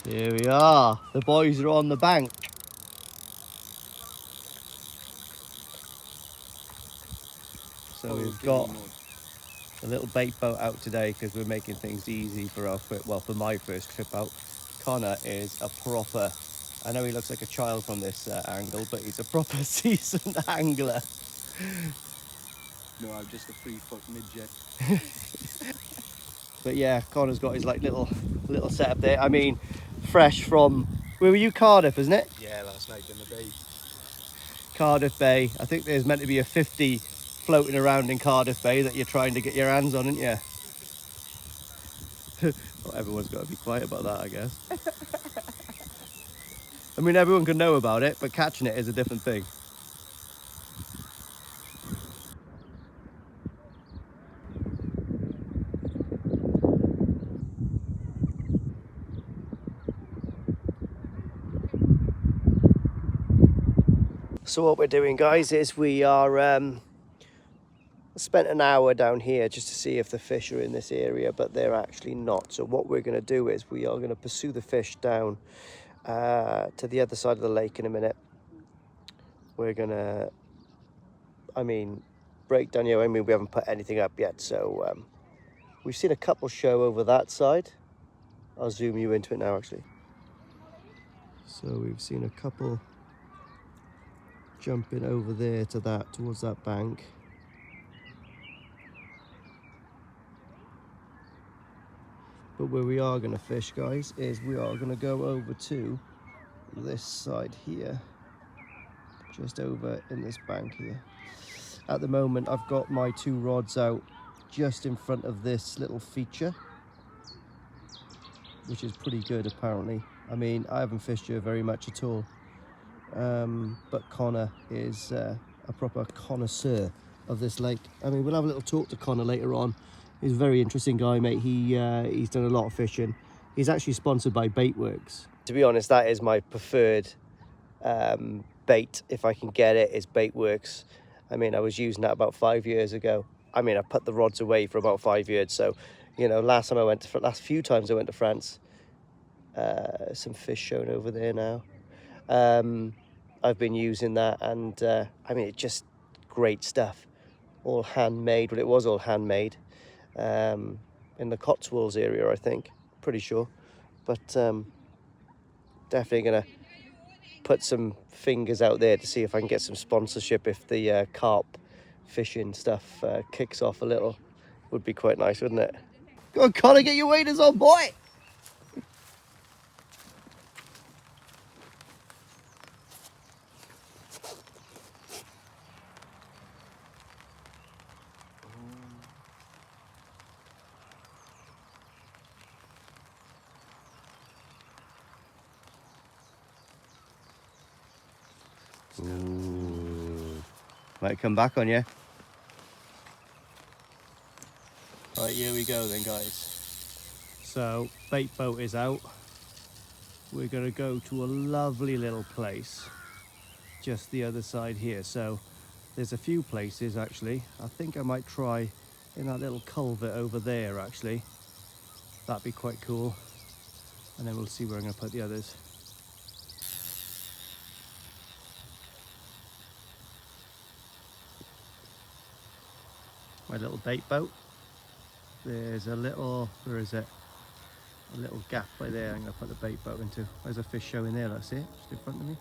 Here we are. The boys are on the bank. So we've got a little bait boat out today because we're making things easy for our for my first trip out. Connor is a proper, I know he looks like a child from this angle, but he's a proper seasoned angler. No, I'm just a 3-foot midget. But yeah, Connor's got his like little setup there. I mean, fresh from, where were you? Cardiff, isn't it? Yeah, last night in the bay. Cardiff Bay. I think there's meant to be a 50 floating around in Cardiff Bay that you're trying to get your hands on, aren't you? Well, everyone's got to be quiet about that, I guess. I mean, everyone can know about it, but catching it is a different thing. So what we're doing, guys, is we are spent an hour down here just to see if the fish are in this area, but they're actually not. So what we're going to do is we are going to pursue the fish down to the other side of the lake in a minute. We're going to, break down here. I mean, we haven't put anything up yet, so we've seen a couple show over that side. I'll zoom you into it now, actually. So we've seen a couple jumping over there towards that bank. But where we are going to fish, guys, is we are going to go over to this side here, just over in this bank here. At the moment, I've got my 2 rods out just in front of this little feature, which is pretty good apparently. I mean, I haven't fished here very much at all, but Connor is a proper connoisseur of this lake. I mean, we'll have a little talk to Connor later on. He's a very interesting guy, mate. He's done a lot of fishing. He's actually sponsored by Baitworks. To be honest, that is my preferred bait, if I can get it, is Baitworks. I mean, I was using that about 5 years ago. I mean, I put the rods away for about 5 years. So, you know, last few times I went to France, some fish shown over there now. I've been using that, and I mean, it's just great stuff. All handmade. Well, it was all handmade. In the Cotswolds area, I think, pretty sure, but definitely gonna put some fingers out there to see if I can get some sponsorship if the carp fishing stuff kicks off a little. Would be quite nice, wouldn't it? Go on, Connor, get your waders on, boy. Ooh. Might come back on you. Right, here we go then, guys. So, bait boat is out. We're going to go to a lovely little place just the other side here. So there's a few places actually. I think I might try in that little culvert over there actually. That'd be quite cool. And then we'll see where I'm going to put the others. My little bait boat. There's a little, where is it? A little gap by there I'm going to put the bait boat into. There's a fish showing there, let's see it, just in front of me.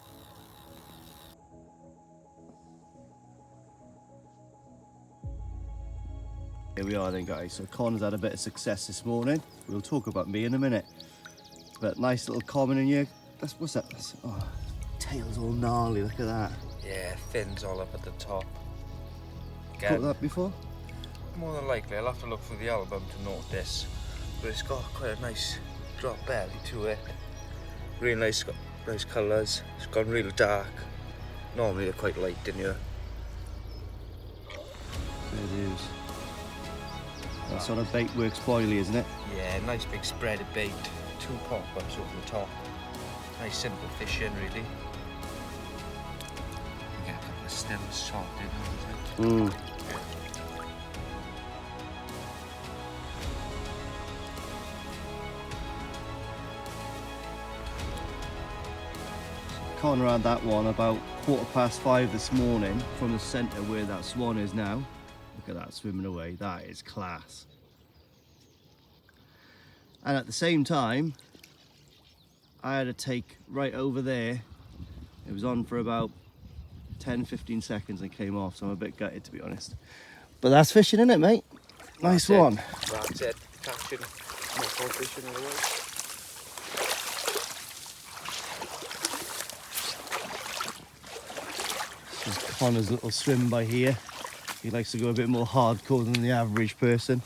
Here we are then, guys. So Connor's had a bit of success this morning. We'll talk about me in a minute. But nice little common in here. What's that? Oh, tail's all gnarly, look at that. Yeah, fins all up at the top. Caught that before? More than likely, I'll have to look through the album to notice. But it's got quite a nice drop belly to it. Really nice, got nice colours. It's gone real dark. Normally they're quite light in here. There it is. That's sort of Baitworks boilie, isn't it? Yeah, nice big spread of bait. 2 pop-ups over the top. Nice simple fishing, really. Get a couple of stems sorted out. Connor had that one about 5:15 this morning from the centre where that swan is now. Look at that swimming away, that is class. And at the same time, I had a take right over there. It was on for about 10-15 seconds and came off, so I'm a bit gutted to be honest. But that's fishing, isn't it, mate? Nice one. That's it. Catching muscle fishing all the way. This is Connor's little swim by here. He likes to go a bit more hardcore than the average person.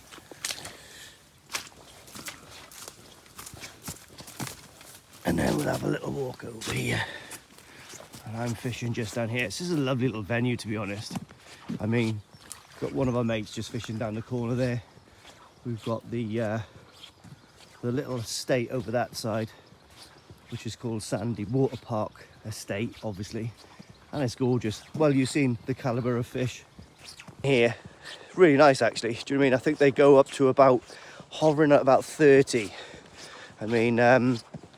And then we'll have a little walk over here. And I'm fishing just down here. This is a lovely little venue, to be honest. I mean, got one of our mates just fishing down the corner there. We've got the little estate over that side, which is called Sandy Water Park Estate, obviously. And it's gorgeous. Well, you've seen the calibre of fish here. Really nice, actually. Do you know what I mean? I think they go up to about, hovering at about 30. I mean,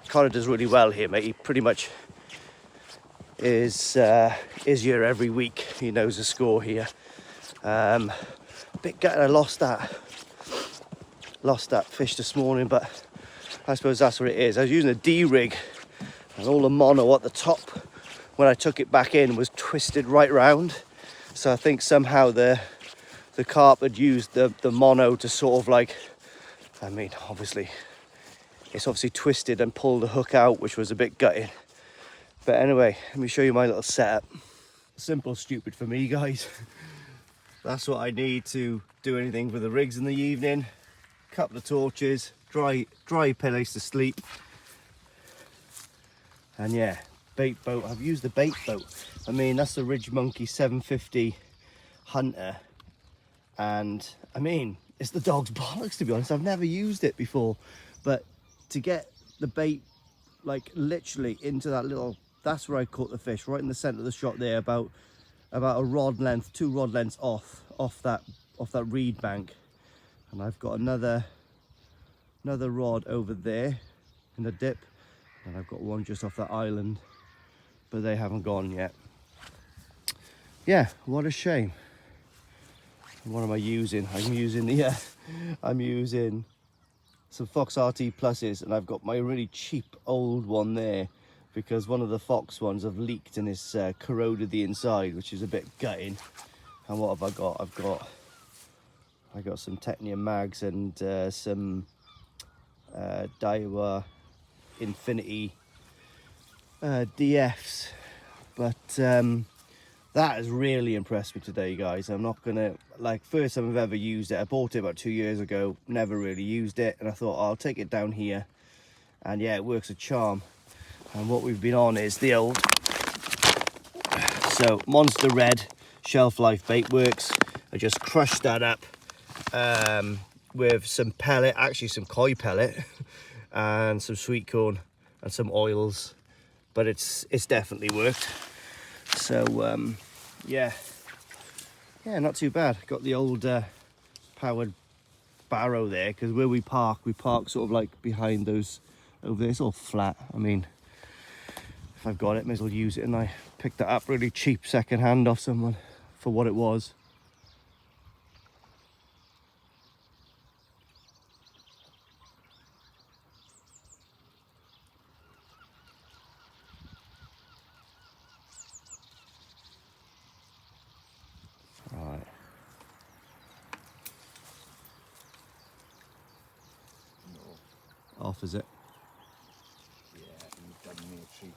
Connor does really well here, mate. He pretty much is here every week. He knows the score here. Bit gutted I lost that fish this morning, but I suppose that's what it is. I was using a D-rig and all the mono at the top when I took it back in was twisted right round. So I think somehow the carp had used the mono to sort of like, I mean, obviously it's obviously twisted and pulled the hook out, which was a bit gutting. But anyway, let me show you my little setup. Simple, stupid for me, guys. That's what I need to do anything for the rigs in the evening. Couple of torches, dry pillows to sleep. And yeah, bait boat. I've used the bait boat. I mean, that's the Ridge Monkey 750 Hunter. And I mean, it's the dog's bollocks, to be honest. I've never used it before. But to get the bait, like literally into that little, that's where I caught the fish, right in the center of the shot there, about a rod length, 2 rod lengths off that reed bank. And I've got another rod over there in the dip, and I've got one just off that island, but they haven't gone yet. Yeah, what a shame. What am I using? I'm using some Fox RT Pluses, and I've got my really cheap old one there because one of the Fox ones have leaked and it's corroded the inside, which is a bit gutting. And what have I got? I got some Technia mags and some Daiwa Infinity DFs, but that has really impressed me today, guys. I'm not gonna, like, first time I've ever used it. I bought it about 2 years ago, never really used it, and I thought I'll take it down here, and yeah, it works a charm. And what we've been on is the old Monster Red Shelf Life Bait Works. I just crushed that up with some pellet, actually some koi pellet, and some sweet corn and some oils, but it's definitely worked. So yeah, not too bad. Got the old powered barrow there, because where we park sort of like behind those over there. It's all flat. I mean, if I've got it, may as well use it. And I picked that up really cheap second hand off someone for what it was. Right. Off, is it? Yeah, you've done me a treat.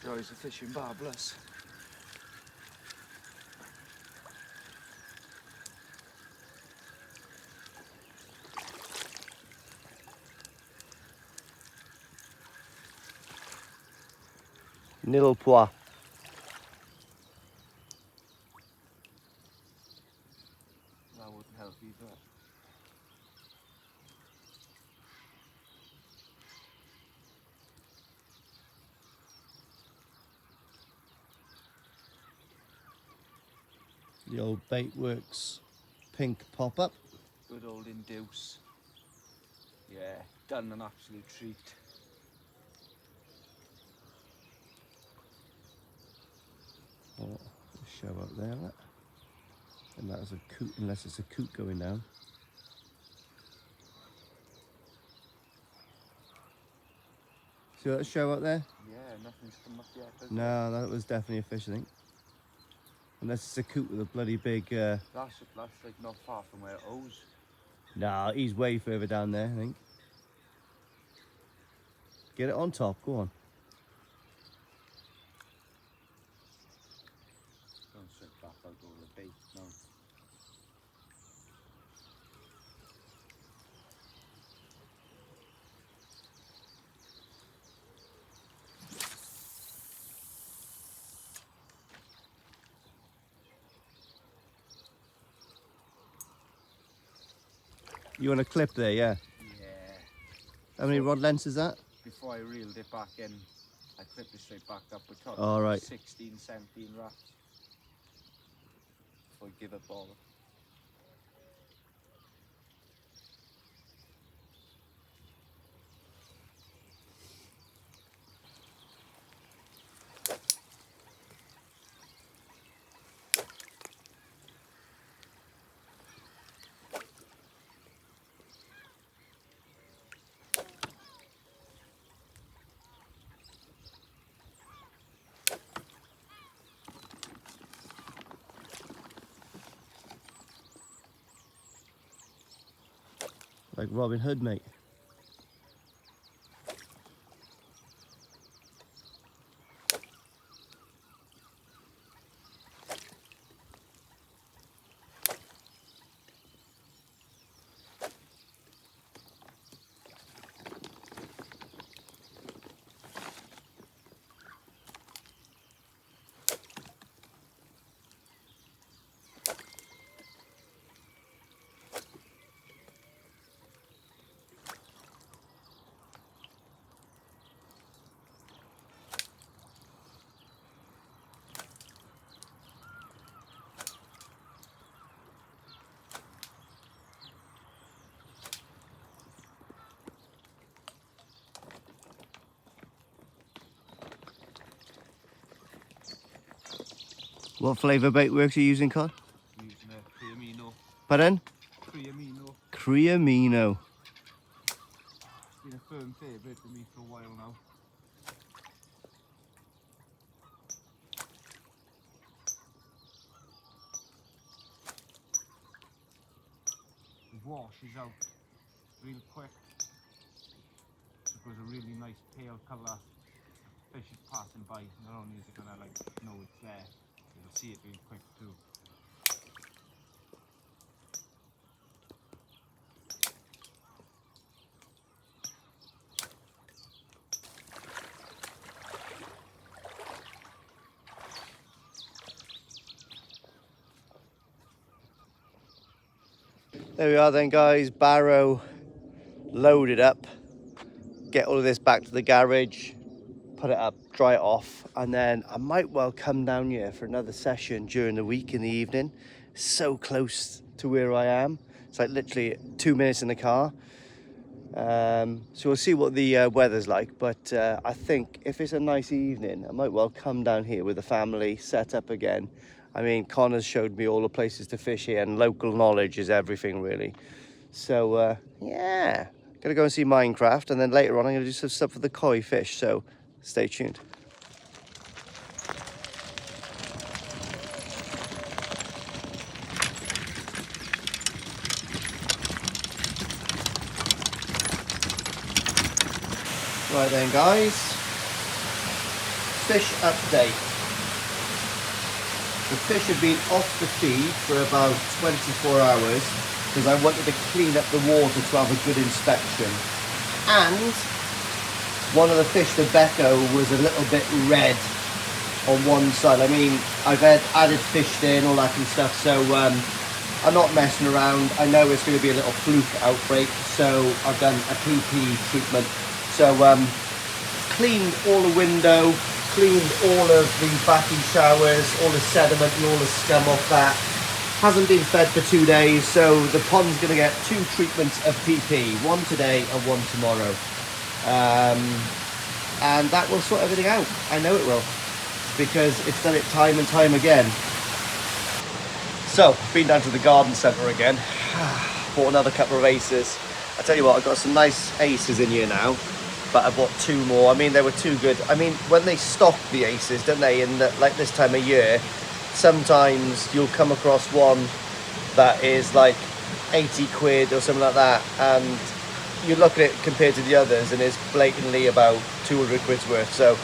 Joys of fishing, bar bless. Nil pois. That wouldn't help either. The old Bait Works pink pop-up. Good old induce. Yeah, done an absolute treat. Oh, show up there, look. And that is a coot, unless it's a coot going down. See that show up there? Yeah, nothing's come up yet. Has it? No, that was definitely a fish, I think. Unless it's a coot with a bloody big... That's like not far from where it owes. No, he's way further down there, I think. Get it on top, go on. Don't sit back out over the bait, no. You want a clip there, yeah? Yeah. How many rod lengths is that? Before I reeled it back in, I clipped it straight back up. We're talking All right. 16, 17 wraps. Before I give up all. Like Robin Hood, mate. What flavour bait works are you using, Cod? Using a Creamino. Pardon? Creamino. Creamino. Been a firm favourite for me for a while now. The wash is out real quick. It was a really nice pale colour. Fish is passing by. Not only is it gonna like know it's there, you'll see it real quick too. There we are then, guys. Barrow loaded up. Get all of this back to the garage, put it up, dry it off, and then I might well come down here for another session during the week in the evening. So close to where I am. It's like literally 2 minutes in the car. So we'll see what the weather's like, but I think if it's a nice evening, I might well come down here with the family, set up again. I mean, Connor's showed me all the places to fish here, and local knowledge is everything, really. So, yeah, gonna go and see Minecraft, and then later on I'm gonna do some stuff with the koi fish, so stay tuned. Right then, guys, fish update. The fish have been off the feed for about 24 hours because I wanted to clean up the water to have a good inspection. And one of the fish, the Becco, was a little bit red on one side. I mean, I've had added fish there and all that kind of stuff, so I'm not messing around. I know it's going to be a little fluke outbreak, so I've done a PP treatment. So cleaned all the window, cleaned all of the backing showers, all the sediment and all the scum off that. Hasn't been fed for 2 days, so the pond's going to get 2 treatments of PP, one today and one tomorrow. And that will sort everything out. I know it will, because it's done it time and time again. So, been down to the garden centre again. Bought another couple of aces. I tell you what, I've got some nice aces in here now, but I bought 2 more. I mean, they were too good. I mean, when they stock the aces, don't they, in like this time of year, sometimes you'll come across one that is like 80 quid or something like that, and you look at it compared to the others and it's blatantly about 200 quid's worth. So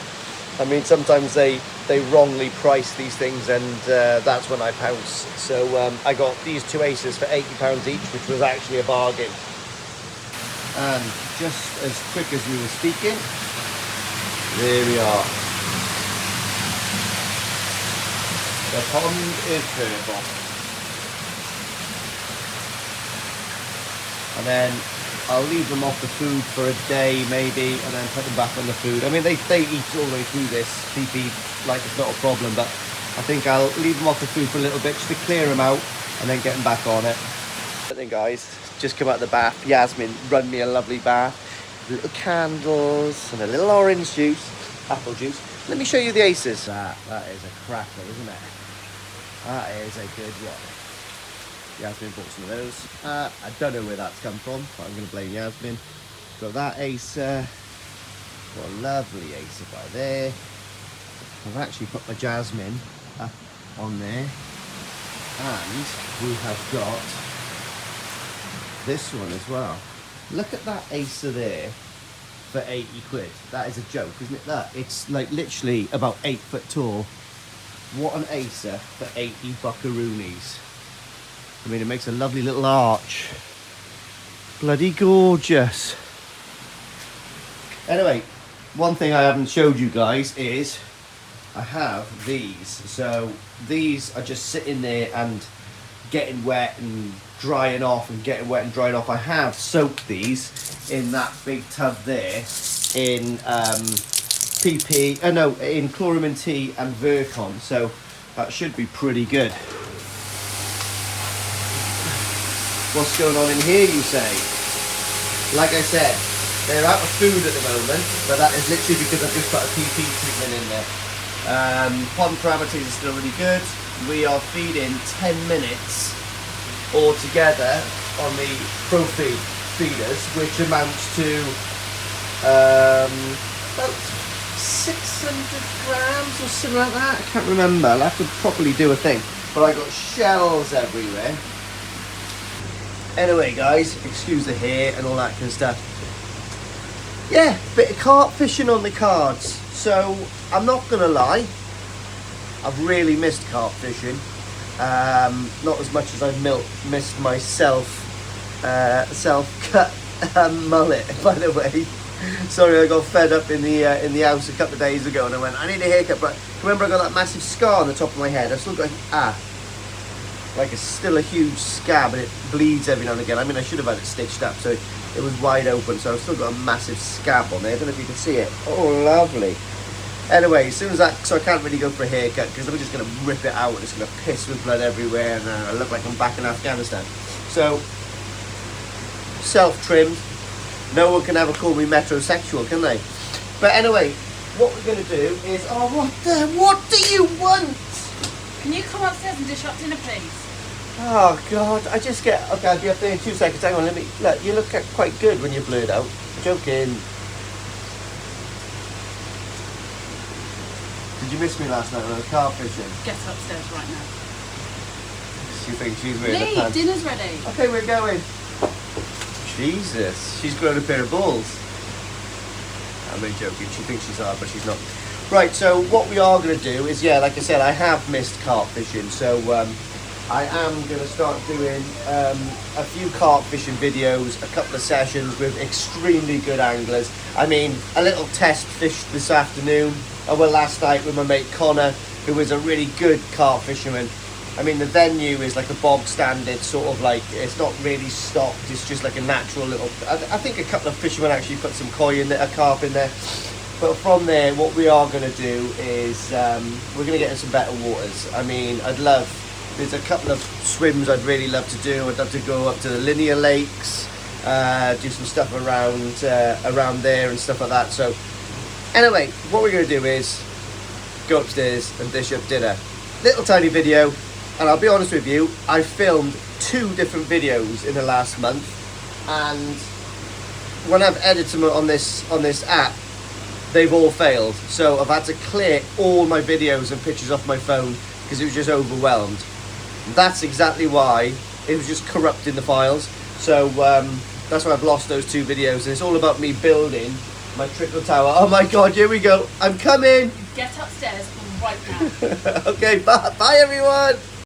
I mean, sometimes they wrongly price these things, and that's when I pounce. So I got these 2 aces for £80 each, which was actually a bargain. And just as quick as we were speaking, there we are. The pond is purple. And then I'll leave them off the food for a day maybe, and then put them back on the food. I mean, they eat all the way through this PP like it's not a problem, but I think I'll leave them off the food for a little bit just to clear them out and then get them back on it. But then guys, just come out of the bath. Yasmin run me a lovely bath. Little candles and a little orange juice, apple juice. Let me show you the aces. That is a cracker, isn't it? That is a good one. Yasmin bought some of those. I don't know where that's come from, but I'm going to blame Yasmin. Got that acer. Got a lovely acer by there. I've actually put my jasmine on there. And we have got this one as well. Look at that acer there for 80 quid. That is a joke, isn't it? That it's like literally about 8 foot tall. What an acer for 80 buckaroonies. I mean, it makes a lovely little arch. Bloody gorgeous. Anyway, one thing I haven't showed you guys is I have these. So these are just sitting there and getting wet and drying off and getting wet and drying off. I have soaked these in that big tub there in PP, in chloramine T and Virkon, so that should be pretty good. What's going on in here, you say? Like I said, they're out of food at the moment, but that is literally because I've just put a PP treatment in there. Pond parameters are still really good. We are feeding 10 minutes altogether on the ProFeed feeders, which amounts to about 600 grams or something like that. I can't remember. I'll have to properly do a thing. But I got shells everywhere. Anyway, guys, excuse the hair and all that kind of stuff. Yeah, bit of carp fishing on the cards. So I'm not gonna lie, I've really missed carp fishing. Not as much as I've missed my self-cut mullet, by the way. Sorry, I got fed up in the house a couple of days ago, and I went, I need a haircut. But remember, I got that massive scar on the top of my head. I've still got like it's still a huge scab, and it bleeds every now and again. I mean, I should have had it stitched up, so it was wide open. So I've still got a massive scab on there. I don't know if you can see it. Oh, lovely. Anyway, as soon as that, so I can't really go for a haircut because I'm just going to rip it out and it's going to piss with blood everywhere, and I look like I'm back in Afghanistan. So, self-trimmed. No one can ever call me metrosexual, can they? But anyway, what we're going to do is, what do you want? Can you come upstairs and dish up dinner, please? Oh God, I just get, okay, I'll be up there in 2 seconds. Hang on, let me, look, you look quite good when you're blurred out. I'm joking. Did you miss me last night when I was carp fishing? Get upstairs right now. You think she's wearing Lee, the pants? dinner's ready. Okay, we're going. Jesus, she's grown a pair of balls. I'm only joking, she thinks she's hard, but she's not. Right, so what we are going to do is, yeah, like I said, I have missed carp fishing, so I am going to start doing a few carp fishing videos, a couple of sessions with extremely good anglers. I mean, a little test fish this afternoon, last night with my mate Connor, who is a really good carp fisherman. I mean, the venue is like a bog standard, sort of like, it's not really stocked, it's just like a natural little, I think a couple of fishermen actually put some koi in there, a carp in there. But from there, what we are going to do is we're going to get in some better waters. I mean, I'd love There's a couple of swims I'd really love to do. I'd love to go up to the linear lakes, do some stuff around there and stuff like that. So anyway, what we're going to do is go upstairs and dish up dinner. Little tiny video, and I'll be honest with you, I filmed 2 different videos in the last month, and when I've edited them on this app, they've all failed. So I've had to clear all my videos and pictures off my phone because it was just overwhelmed. That's exactly why it was just corrupting the files. So that's why I've lost those 2 videos. And it's all about me building my trickle tower. Oh my God, here we go. I'm coming. Get upstairs right now. Okay, bye everyone.